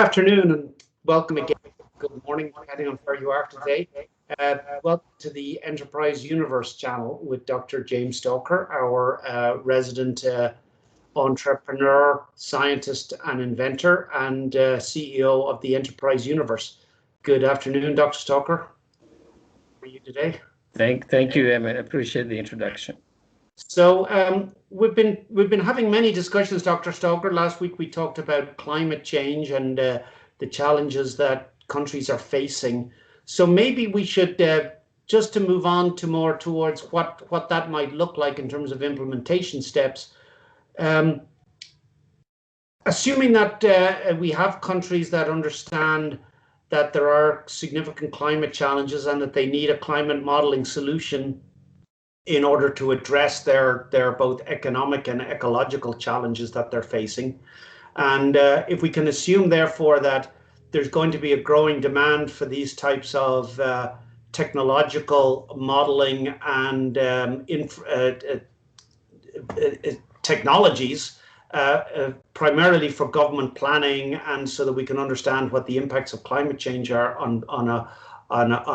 Afternoon and welcome again. Good morning, depending on where you are today. Welcome to the Enterprise Universe channel with Dr. James Stalker, our resident entrepreneur, scientist and inventor and CEO of the Enterprise Universe. Good afternoon, Dr. Stalker. How are you today? Thank you, Emmett. I appreciate the introduction. So we've been having many discussions, Dr. Stalker. Last week we talked about climate change and the challenges that countries are facing. So maybe we should just to move on to more towards what that might look like in terms of implementation steps. Assuming that we have countries that understand that there are significant climate challenges and that they need a climate modeling solution in order to address their both economic and ecological challenges that they're facing. And if we can assume, therefore, that there's going to be a growing demand for these types of technological modeling and technologies, primarily for government planning, and so that we can understand what the impacts of climate change are on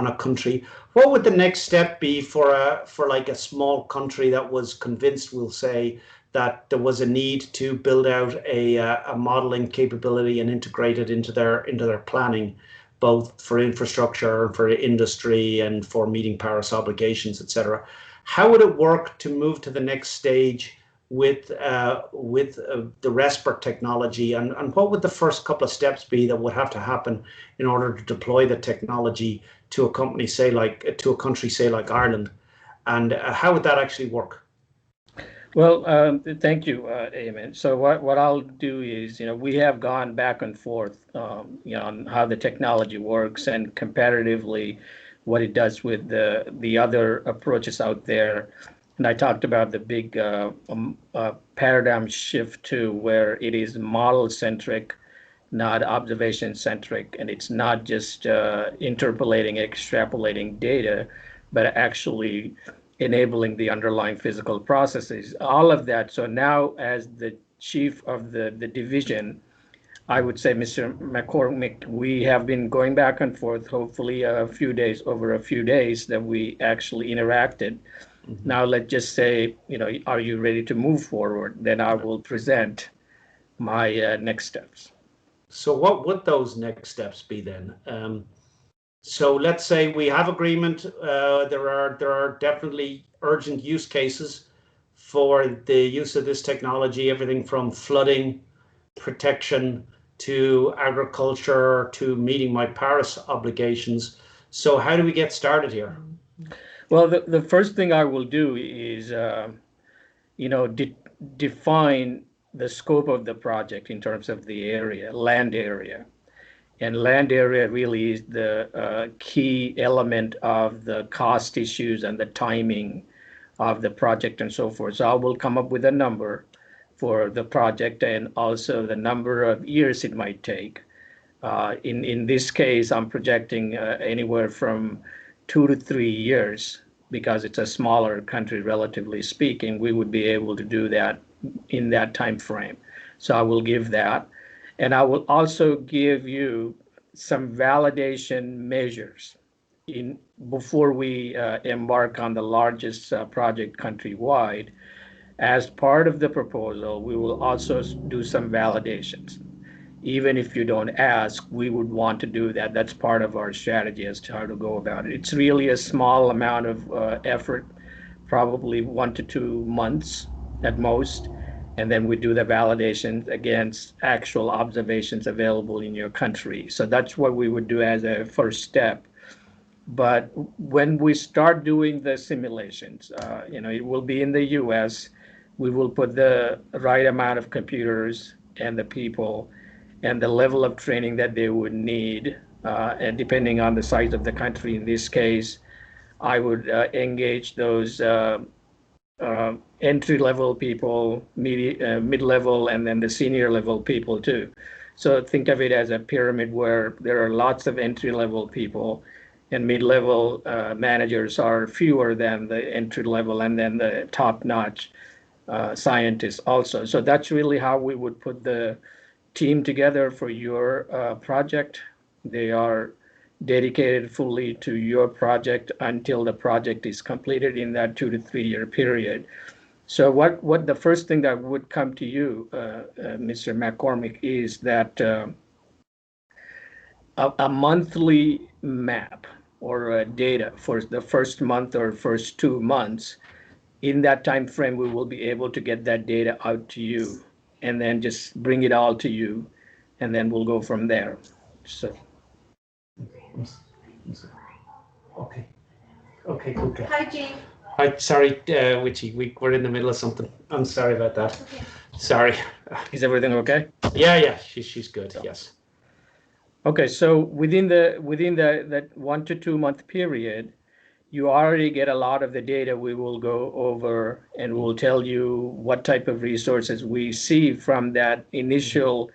a country. What would the next step be for like a small country that was convinced, we'll say, that there was a need to build out a modeling capability and integrate it into their planning, both for infrastructure, for industry, and for meeting Paris obligations, etc. How would it work to move to the next stage with the RESPER technology, and what would the first couple of steps be that would have to happen in order to deploy the technology to a company, say to a country, say like Ireland, and how would that actually work? Well, thank you, Eamon. So what I'll do is, we have gone back and forth, on how the technology works and comparatively what it does with the other approaches out there. And I talked about the big paradigm shift to where it is model-centric, not observation-centric, and it's not just interpolating, extrapolating data, but actually enabling the underlying physical processes, all of that. So now, as the chief of the division, I would say, Mr. McCormick, we have been going back and forth, hopefully over a few days that we actually interacted. Mm-hmm. Now, let's just say, are you ready to move forward? Then I will present my next steps. So what would those next steps be then? So let's say we have agreement. There are definitely urgent use cases for the use of this technology, everything from flooding protection to agriculture to meeting my Paris obligations. So how do we get started here? Well, the first thing I will do is, define the scope of the project in terms of the area, land area. And land area really is the key element of the cost issues and the timing of the project and so forth. So I will come up with a number for the project and also the number of years it might take. In this case, I'm projecting anywhere from 2 to 3 years, because it's a smaller country, relatively speaking. We would be able to do that in that time frame. So I will give that. And I will also give you some validation measures before we embark on the largest project countrywide. As part of the proposal, we will also do some validations. Even if you don't ask, we would want to do that. That's part of our strategy as to how to go about it. It's really a small amount of effort, probably 1 to 2 months at most. And then we do the validations against actual observations available in your country. So that's what we would do as a first step. But when we start doing the simulations, it will be in the US. We will put the right amount of computers and the people and the level of training that they would need, and depending on the size of the country. In this case, I would engage those entry-level people, mid-level, and then the senior-level people too. So think of it as a pyramid where there are lots of entry-level people, and mid-level managers are fewer than the entry-level, and then the top-notch scientists also. So that's really how we would put the team together for your project. They are dedicated fully to your project until the project is completed in that 2 to 3 year period. So what the first thing that would come to you, Mr. McCormick, is that a monthly map or data for the first month or first 2 months. In that time frame, we will be able to get that data out to you and then just bring it all to you, and then we'll go from there. So. Okay. Okay, good. Hi, Jane. Hi, sorry, Witchy, we're in the middle of something. I'm sorry about that. Okay. Sorry. Is everything okay? Yeah, she's good. So. Yes. Okay, so within that 1 to 2 month period, you already get a lot of the data we will go over, and we'll tell you what type of resources we see from that initial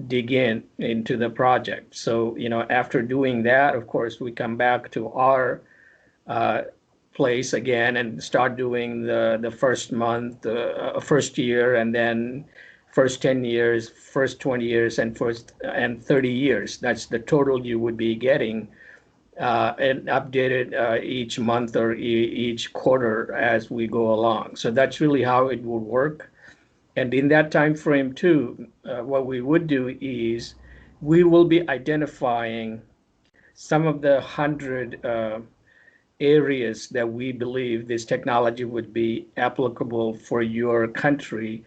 dig into the project. So, after doing that, of course, we come back to our place again and start doing the first month, first year, and then first 10 years, first 20 years, and 30 years. That's the total you would be getting, and updated each month or each quarter as we go along. So that's really how it will work. And in that time frame too, what we would do is we will be identifying some of the 100 areas that we believe this technology would be applicable for your country,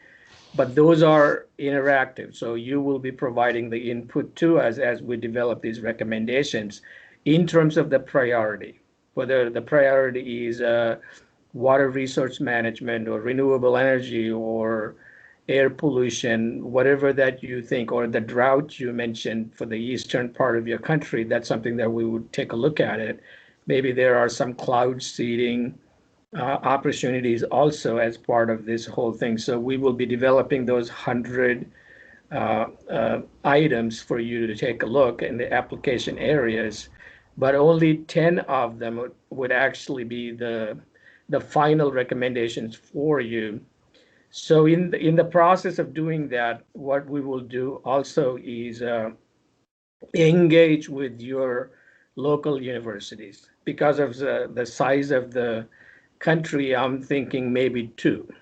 but those are interactive. So you will be providing the input to us as we develop these recommendations in terms of the priority, whether the priority is water resource management or renewable energy or air pollution, whatever that you think, or the drought you mentioned for the eastern part of your country. That's something that we would take a look at it. Maybe there are some cloud seeding opportunities also as part of this whole thing. So we will be developing those 100 items for you to take a look in the application areas, but only 10 of them would actually be the final recommendations for you. So in the process of doing that, what we will do also is engage with your local universities. Because of the size of the country, I'm thinking maybe two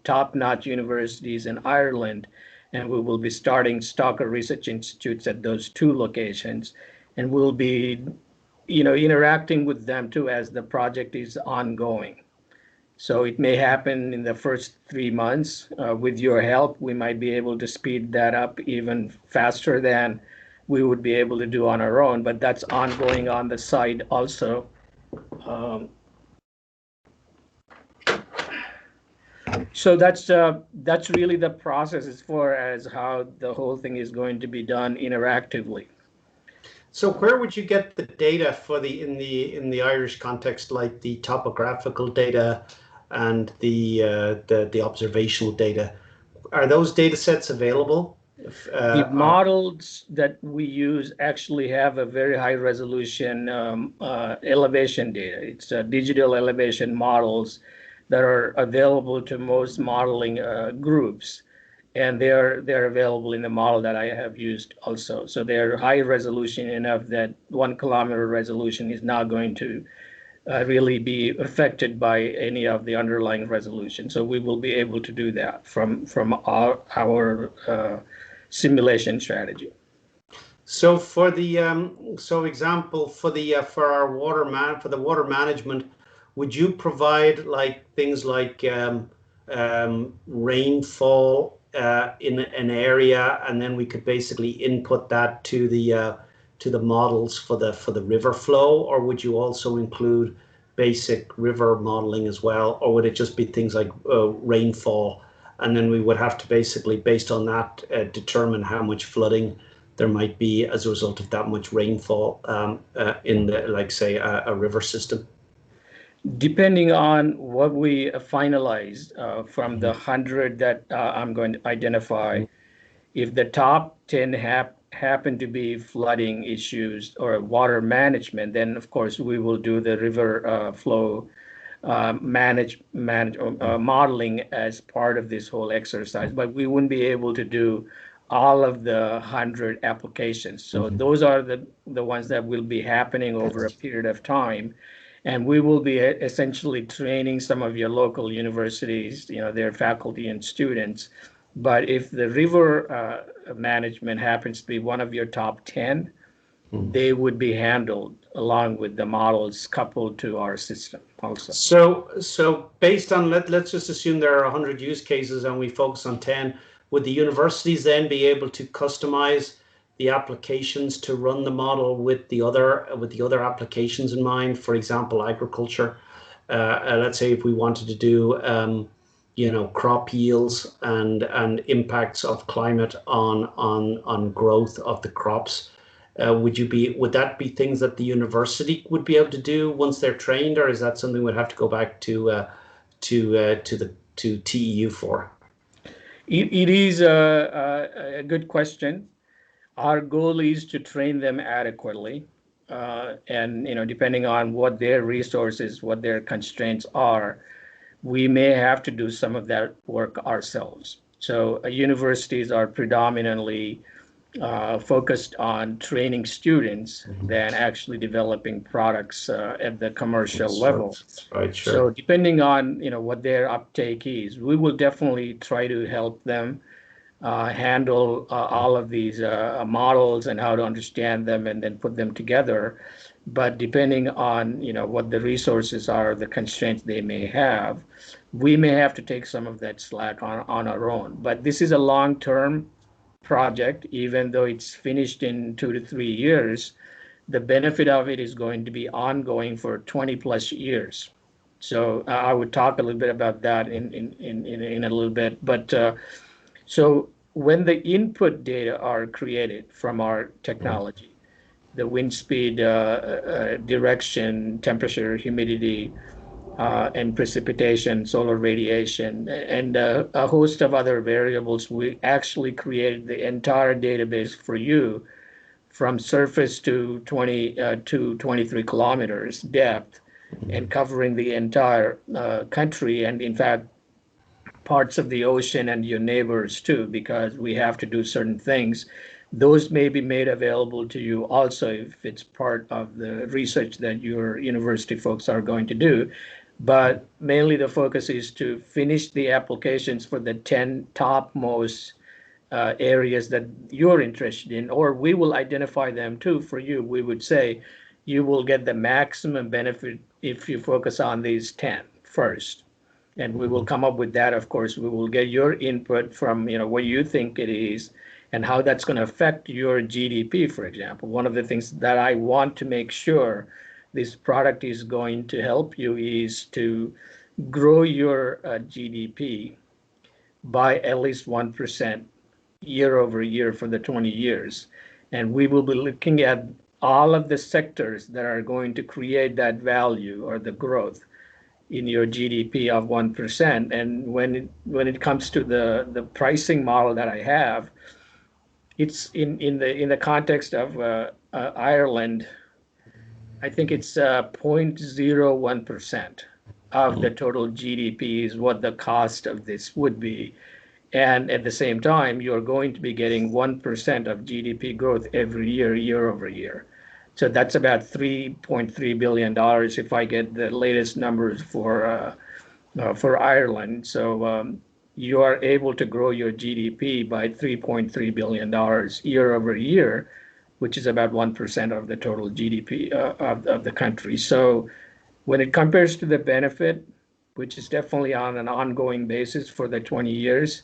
top-notch universities in Ireland, and we will be starting Stalker Research Institutes at those 2 locations, and we'll be interacting with them too as the project is ongoing. So it may happen in the first 3 months. With your help, we might be able to speed that up even faster than we would be able to do on our own, but that's ongoing on the side also. So that's really the process as far as how the whole thing is going to be done interactively. So where would you get the data for in the Irish context, like the topographical data and the observational data? Are those data sets available? The models that we use actually have a very high resolution elevation data. It's digital elevation models that are available to most modeling groups, and they're available in the model that I have used also. So they're high resolution enough that 1 kilometer resolution is not going to really be affected by any of the underlying resolution. So we will be able to do that from our simulation strategy. So for the example for our water management, would you provide like things like rainfall in an area, and then we could basically input that to the models for the river flow, or would you also include basic river modeling as well, or would it just be things like rainfall, and then we would have to basically, based on that, determine how much flooding there might be as a result of that much rainfall in the, like, say, a river system? Depending on what we finalize from the 100 that I'm going to identify, if the top 10 happen to be flooding issues or water management, then of course we will do the river flow modeling as part of this whole exercise, but we wouldn't be able to do all of the 100 applications. So those are the ones that will be happening over a period of time. And we will be essentially training some of your local universities, their faculty and students. But if the river management happens to be one of your top 10, they would be handled along with the models coupled to our system also. So based on let's just assume there are 100 use cases and we focus on 10. Would the universities then be able to customize the applications to run the model with the other applications in mind? For example, agriculture. Let's say if we wanted to do crop yields and impacts of climate on growth of the crops. Would that be things that the university would be able to do once they're trained, or is that something we'd have to go back to TEU for? It is a good question. Our goal is to train them adequately, and depending on what their resources, what their constraints are, we may have to do some of that work ourselves. So universities are predominantly focused on training students than actually developing products at the commercial level. Right, sure. So depending on what their uptake is, we will definitely try to help them handle all of these models and how to understand them and then put them together. But depending on what the resources are, the constraints they may have, we may have to take some of that slack on our own. But this is a long-term project. Even though it's finished in 2 to 3 years, the benefit of it is going to be ongoing for 20 plus years. So I would talk a little bit about that in a little bit. But so when the input data are created from our technology, the wind speed, direction, temperature, humidity, and precipitation, solar radiation, and a host of other variables, we actually created the entire database for you from surface to 23 kilometers depth and covering the entire country, and in fact parts of the ocean and your neighbors too, because we have to do certain things. Those may be made available to you also if it's part of the research that your university folks are going to do. But mainly the focus is to finish the applications for the 10 topmost areas that you're interested in, or we will identify them too for you. We would say you will get the maximum benefit if you focus on these 10 first. And we will come up with that. Of course, we will get your input from what you think it is and how that's going to affect your GDP, for example. One of the things that I want to make sure this product is going to help you is to grow your GDP by at least 1% year over year for the 20 years. And we will be looking at all of the sectors that are going to create that value or the growth in your GDP of 1%. And when it comes to the pricing model that I have, it's in the context of Ireland, I think it's 0.01% of the total GDP is what the cost of this would be. And at the same time, you're going to be getting 1% of GDP growth every year, year over year. So that's about $3.3 billion if I get the latest numbers for Ireland. So you are able to grow your GDP by $3.3 billion year over year, which is about 1% of the total GDP of the country. So when it compares to the benefit, which is definitely on an ongoing basis for the 20 years,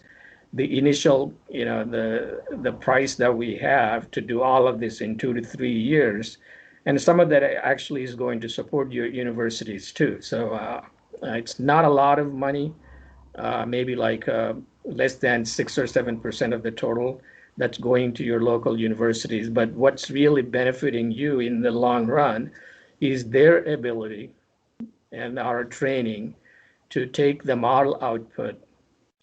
the initial, the price that we have to do all of this in 2 to 3 years, and some of that actually is going to support your universities too. So it's not a lot of money, maybe like less than 6 or 7% of the total that's going to your local universities. But what's really benefiting you in the long run is their ability and our training to take the model output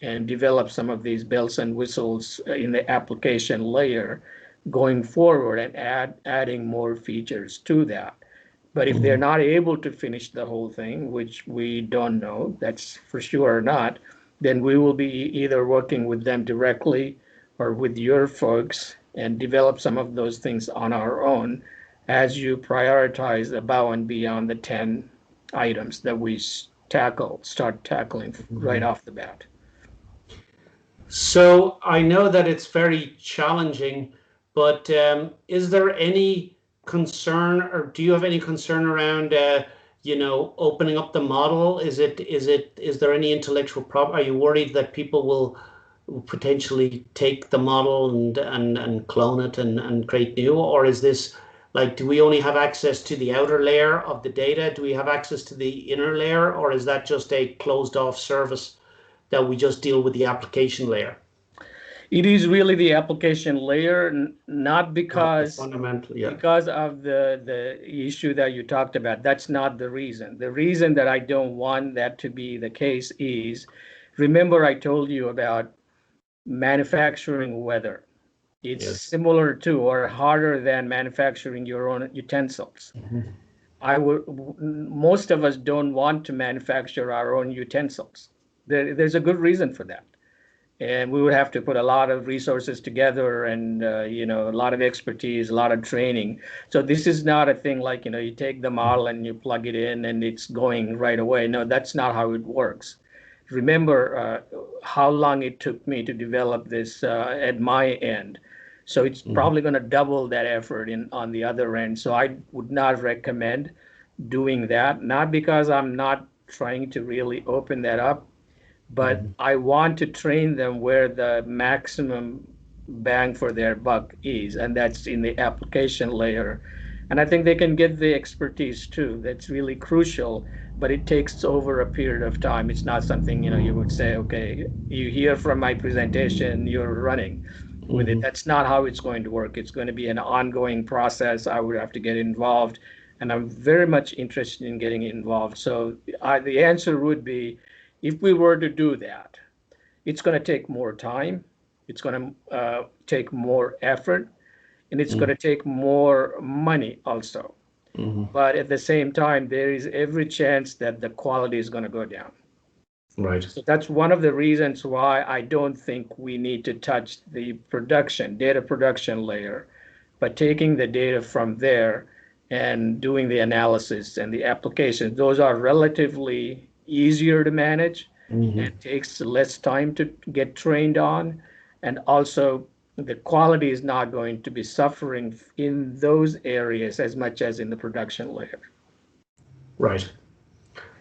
and develop some of these bells and whistles in the application layer going forward and adding more features to that. But if they're not able to finish the whole thing, which we don't know, that's for sure or not, then we will be either working with them directly or with your folks and develop some of those things on our own as you prioritize above and beyond the 10 items that we start tackling right off the bat. So I know that it's very challenging, but is there any concern, or do you have any concern around, opening up the model? Is there any intellectual problem? Are you worried that people will potentially take the model and clone it and create new, or is this like, do we only have access to the outer layer of the data? Do we have access to the inner layer, or is that just a closed off service that we just deal with the application layer? It is really the application layer, not Not the because fundamental, yeah. because of the issue that you talked about. That's not the reason. The reason that I don't want that to be the case is, remember I told you about manufacturing weather. It's Yes. similar to or harder than manufacturing your own utensils. Most of us don't want to manufacture our own utensils. There's a good reason for that. And we would have to put a lot of resources together and, a lot of expertise, a lot of training. So this is not a thing like, you take the model and you plug it in and it's going right away. No, that's not how it works. Remember how long it took me to develop this at my end. So it's probably going to double that effort on the other end. So I would not recommend doing that, not because I'm not trying to really open that up, but I want to train them where the maximum bang for their buck is, and that's in the application layer. And I think they can get the expertise too. That's really crucial, but it takes over a period of time. It's not something, you would say, okay, you hear from my presentation, you're running with it. That's not how it's going to work. It's going to be an ongoing process. I would have to get involved, and I'm very much interested in getting involved. So the answer would be, if we were to do that, it's going to take more time, it's going to take more effort, and it's going to take more money also. But at the same time, there is every chance that the quality is going to go down. Right. So that's one of the reasons why I don't think we need to touch the data production layer, but taking the data from there and doing the analysis and the applications. Those are relatively easier to manage and takes less time to get trained on. And also the quality is not going to be suffering in those areas as much as in the production layer. Right.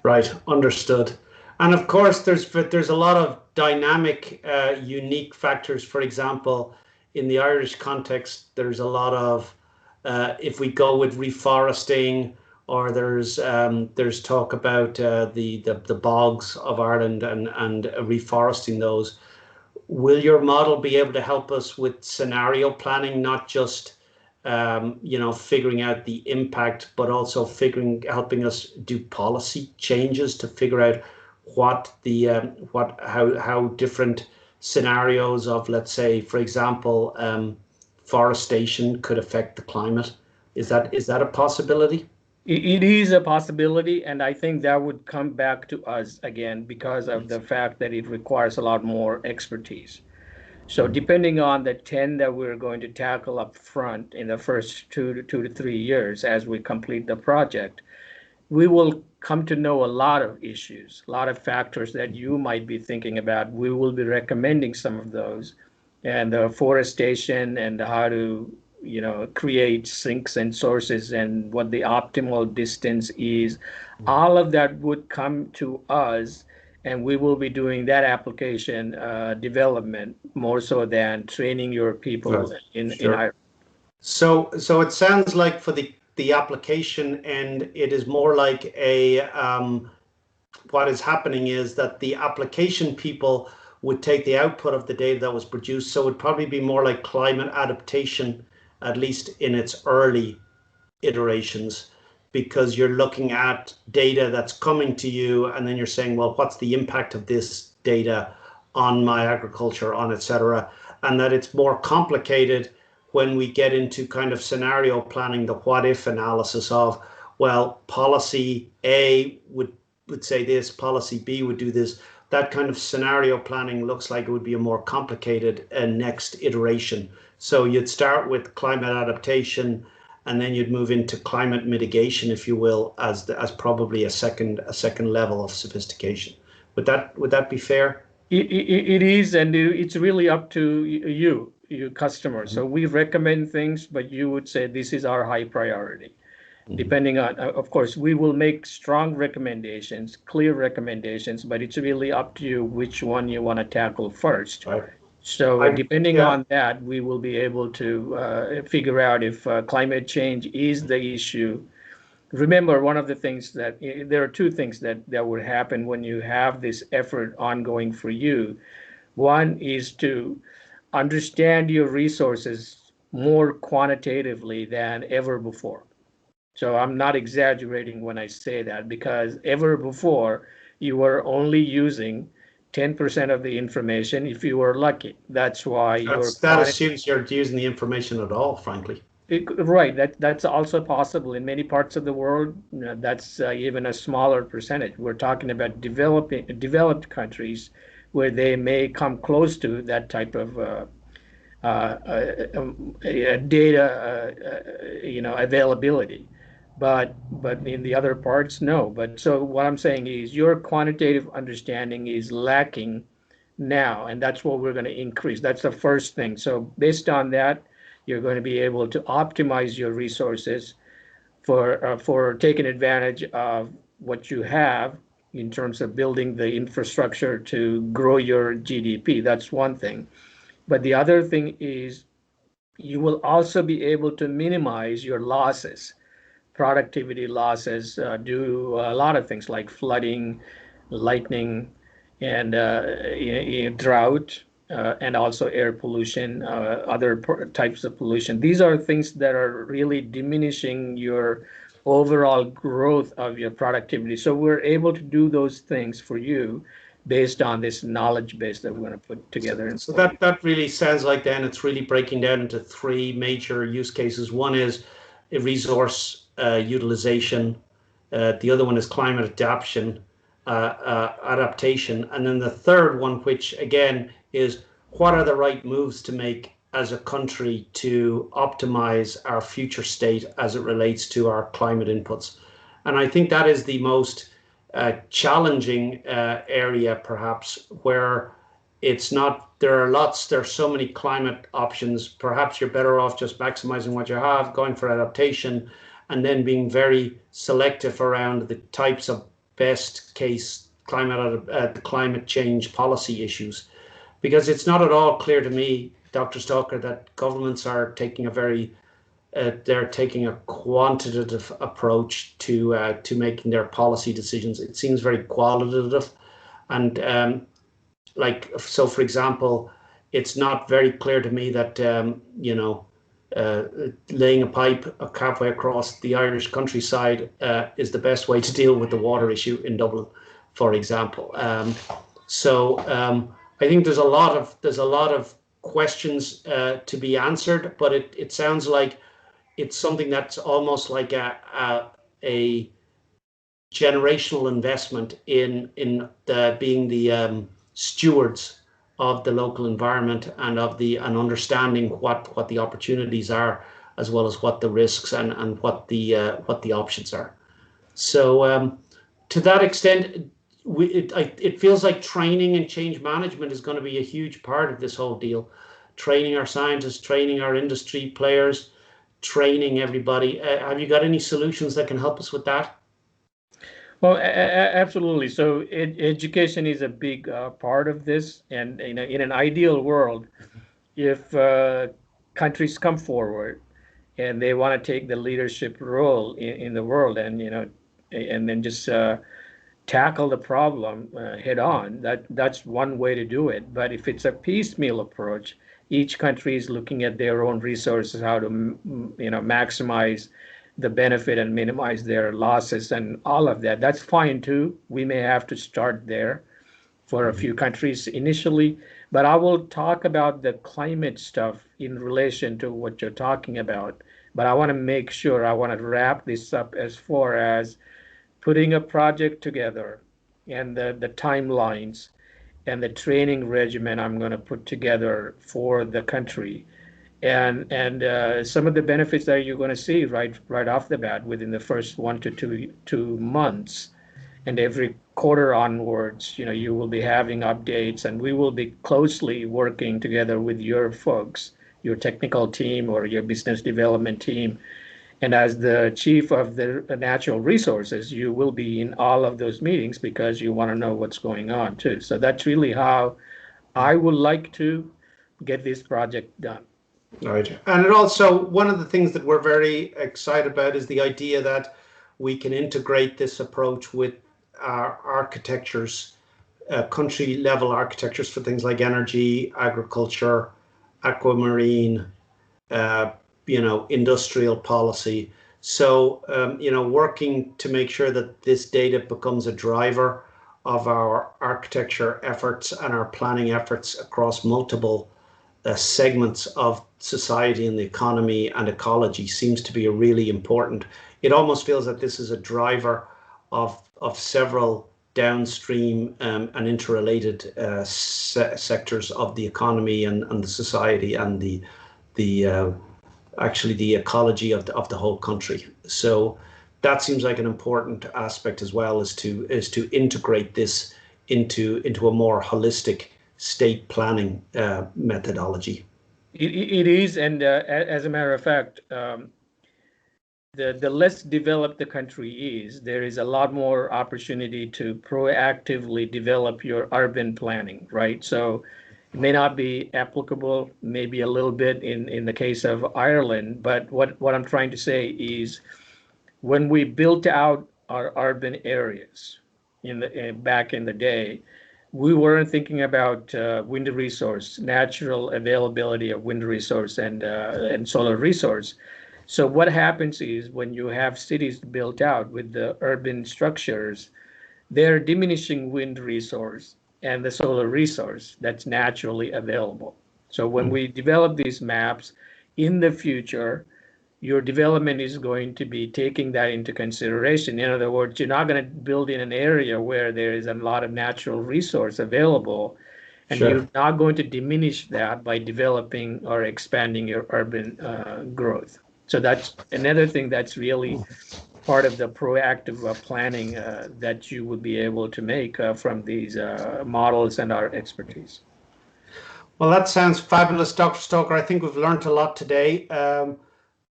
Right. Understood. And of course, there's a lot of dynamic, unique factors. For example, in the Irish context, there's a lot of, if we go with reforesting, or there's talk about the bogs of Ireland and reforesting those. Will your model be able to help us with scenario planning, not just figuring out the impact, but also helping us do policy changes to figure out how different scenarios of, let's say, for example, forestation could affect the climate? Is that a possibility? It is a possibility, and I think that would come back to us again because of the fact that it requires a lot more expertise. So depending on the 10 that we're going to tackle up front in the first 2 to 3 years as we complete the project, we will come to know a lot of issues, a lot of factors that you might be thinking about. We will be recommending some of those, and the forestation and how to create sinks and sources and what the optimal distance is. All of that would come to us, and we will be doing that application development more so than training your people in Ireland. So it sounds like for the application end, it is more like what is happening is that the application people would take the output of the data that was produced. So it'd probably be more like climate adaptation, at least in its early iterations, because you're looking at data that's coming to you, and then you're saying, well, what's the impact of this data on my agriculture, on et cetera, and that it's more complicated when we get into kind of scenario planning, the what if analysis of, well, policy A would say this, policy B would do this. That kind of scenario planning looks like it would be a more complicated next iteration. So you'd start with climate adaptation, and then you'd move into climate mitigation, if you will, as probably a second level of sophistication. Would that be fair? It is, and it's really up to you customers. So we recommend things, but you would say this is our high priority. Depending on, of course, we will make strong recommendations, clear recommendations, but it's really up to you which one you want to tackle first. Right. So depending on that, we will be able to figure out if climate change is the issue. Remember, one of the things that there are two things that would happen when you have this effort ongoing for you. One is to understand your resources more quantitatively than ever before. So I'm not exaggerating when I say that, because ever before you were only using 10% of the information if you were lucky. That's why that assumes you're using the information at all, frankly. Right, that's also possible in many parts of the world. That's even a smaller percentage. We're talking about developed countries where they may come close to that type of data, availability. But in the other parts, no. But so what I'm saying is your quantitative understanding is lacking now, and that's what we're going to increase. That's the first thing. So based on that, you're going to be able to optimize your resources for taking advantage of what you have in terms of building the infrastructure to grow your GDP. That's one thing. But the other thing is you will also be able to minimize your losses, productivity losses, due a lot of things like flooding, lightning, and drought, and also air pollution, other types of pollution. These are things that are really diminishing your overall growth of your productivity. So we're able to do those things for you based on this knowledge base that we're going to put together. So that really sounds like then it's really breaking down into three major use cases. One is resource utilization. The other one is climate adaptation. And then the third one, which again is what are the right moves to make as a country to optimize our future state as it relates to our climate inputs. And I think that is the most challenging area, perhaps, where it's not, there's so many climate options. Perhaps you're better off just maximizing what you have, going for adaptation, and then being very selective around the types of best case climate change policy issues. Because it's not at all clear to me, Dr. Stalker, that governments are taking they're taking a quantitative approach to making their policy decisions. It seems very qualitative, and so for example, it's not very clear to me that laying a pipe halfway across the Irish countryside is the best way to deal with the water issue in Dublin, for example. I think there's a lot of questions to be answered, but it sounds like it's something that's almost like a generational investment in being the stewards of the local environment and understanding what the opportunities are, as well as what the risks and what the options are. So to that extent, it feels like training and change management is going to be a huge part of this whole deal. Training our scientists, training our industry players, training everybody. Have you got any solutions that can help us with that? Well, absolutely. So education is a big part of this, and in an ideal world, if countries come forward and they want to take the leadership role in the world, and and then just tackle the problem head on, that's one way to do it. But if it's a piecemeal approach, each country is looking at their own resources, how to maximize the benefit and minimize their losses and all of that. That's fine too. We may have to start there for a few countries initially, But I will talk about the climate stuff in relation to what you're talking about. But I want to make sure I want to wrap this up as far as putting a project together and the timelines and the training regimen I'm going to put together for the country and some of the benefits that you're going to see right off the bat within the first 1 to 2 months, and every quarter onwards, you will be having updates, and we will be closely working together with your folks, your technical team or your business development team. And as the chief of the natural resources, you will be in all of those meetings because you want to know what's going on too. So that's really how I would like to get this project done. Right. And it also, one of the things that we're very excited about is the idea that we can integrate this approach with our architectures, country level architectures for things like energy, agriculture, aquamarine, uh, industrial policy. So, working to make sure that this data becomes a driver of our architecture efforts and our planning efforts across multiple segments of society and the economy and ecology seems to be a really important. It almost feels that this is a driver of several downstream and interrelated sectors of the economy and the society and the actually the ecology of the whole country. So that seems like an important aspect as well, is to integrate this into a more holistic state planning methodology. It is, and as a matter of fact, the less developed the country is, there is a lot more opportunity to proactively develop your urban planning, right? So it may not be applicable, maybe a little bit in the case of Ireland, but what I'm trying to say is when we built out our urban areas back in the day, we weren't thinking about wind resource, natural availability of wind resource and solar resource. So what happens is when you have cities built out with the urban structures, they're diminishing wind resource and the solar resource that's naturally available. So when we develop these maps in the future, your development is going to be taking that into consideration. In other words, you're not going to build in an area where there is a lot of natural resource available, and Sure. you're not going to diminish that by developing or expanding your urban growth. So that's another thing that's really part of the proactive planning that you would be able to make from these models and our expertise. Well, that sounds fabulous, Dr. Stoker. I think we've learned a lot today.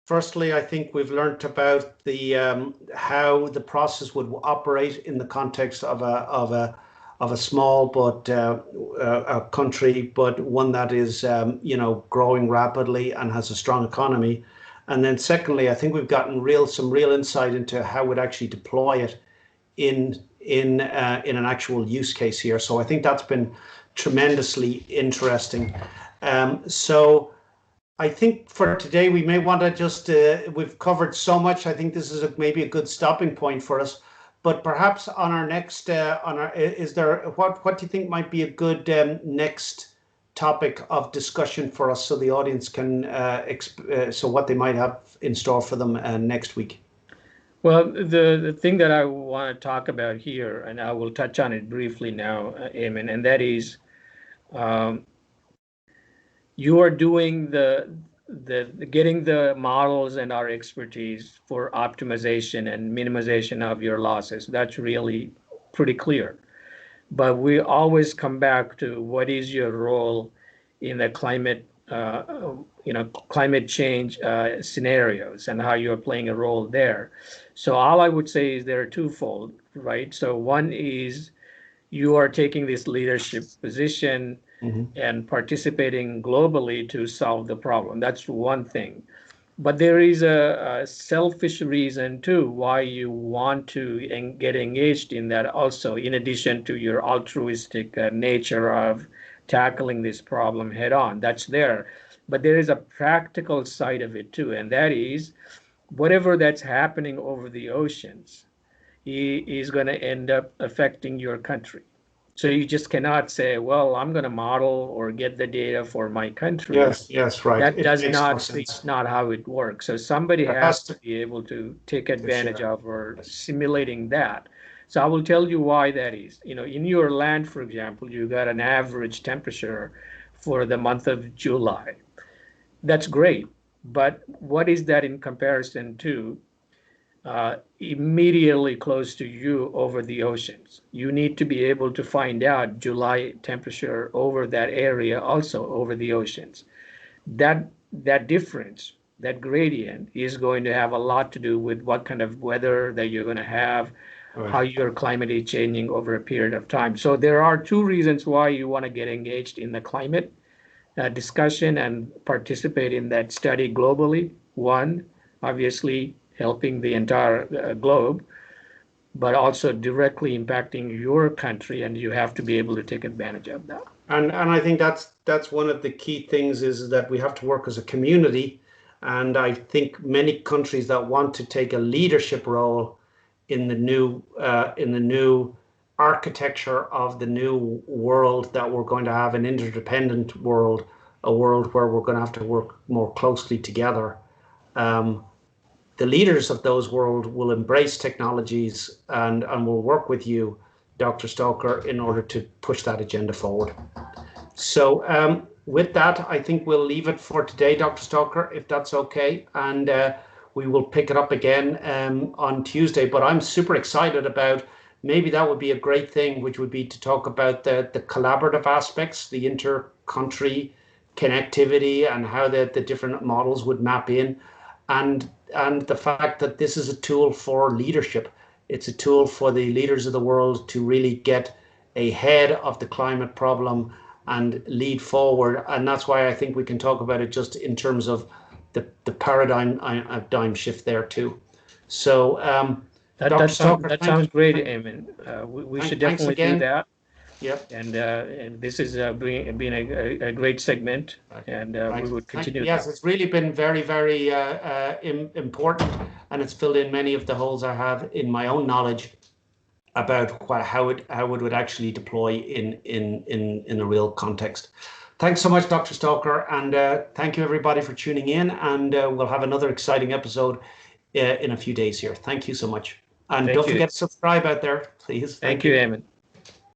Firstly, I think we've learned about the how the process would operate in the context of a small but a country, but one that is growing rapidly and has a strong economy. And then secondly, I think we've gotten some real insight into how we'd actually deploy it in an actual use case here. So I think that's been tremendously interesting. So I think for today we may want to just we've covered so much. I think this is maybe a good stopping point for us. But perhaps on our next is there what do you think might be a good next topic of discussion for us so the audience can so what they might have in store for them next week? Well, the thing that I want to talk about here, and I will touch on it briefly now, Eamon, and that is um, you are doing the getting the models and our expertise for optimization and minimization of your losses. That's really pretty clear. But we always come back to what is your role in the climate change scenarios and how you're playing a role there. So all I would say is there are twofold, right? So one is you are taking this leadership position Mm-hmm. and participating globally to solve the problem. That's one thing. But there is a selfish reason too why you want to get engaged in that also, in addition to your altruistic nature of tackling this problem head on. That's there. But there is a practical side of it too, and that is whatever that's happening over the oceans is going to end up affecting your country. So you just cannot say, well, I'm going to model or get the data for my country. Yes, yes, right. That It does makes no not, it's sense. not how it works. So somebody There has has to to, be able to take for advantage sure. of or Yes. simulating that. So I will tell you why that is. You know, in your land, for example, you got an average temperature for the month of July. That's great. But what is that in comparison to immediately close to you over the oceans? You need to be able to find out July temperature over that area, also over the oceans. That difference, that gradient, is going to have a lot to do with what kind of weather that you're going to have, how Right. your climate is changing over a period of time. So there are two reasons why you want to get engaged in the climate discussion and participate in that study globally. One, obviously helping the entire globe, but also directly impacting your country, and you have to be able to take advantage of that. And I think that's one of the key things is that we have to work as a community. And I think many countries that want to take a leadership role in the new architecture of the new world that we're going to have, an interdependent world, a world where we're going to have to work more closely together. Um, the leaders of those world will embrace technologies and will work with you, Dr. Stalker, in order to push that agenda forward. So with that, I think we'll leave it for today, Dr. Stalker, if that's okay. And we will pick it up again on Tuesday. But I'm super excited about, maybe that would be a great thing, which would be to talk about the collaborative aspects, the inter-country connectivity and how the different models would map in. And the fact that this is a tool for leadership. It's a tool for the leaders of the world to really get ahead of the climate problem and lead forward. And that's why I think we can talk about it just in terms of the paradigm shift there too. So, Dr. Stalker, That sounds great, Eamon. We should thanks definitely do again. that. Yep. And this is been a great segment, Right. and we Right. would continue Yes, that. it's really been very, very important, and it's filled in many of the holes I have in my own knowledge about how it would actually deploy in a real context. Thanks so much, Dr. Stalker, and thank you everybody for tuning in. And we'll have another exciting episode in a few days here. Thank you so much, and Thank don't you. forget to subscribe out there, please. Thank Thank you, you. Eamon.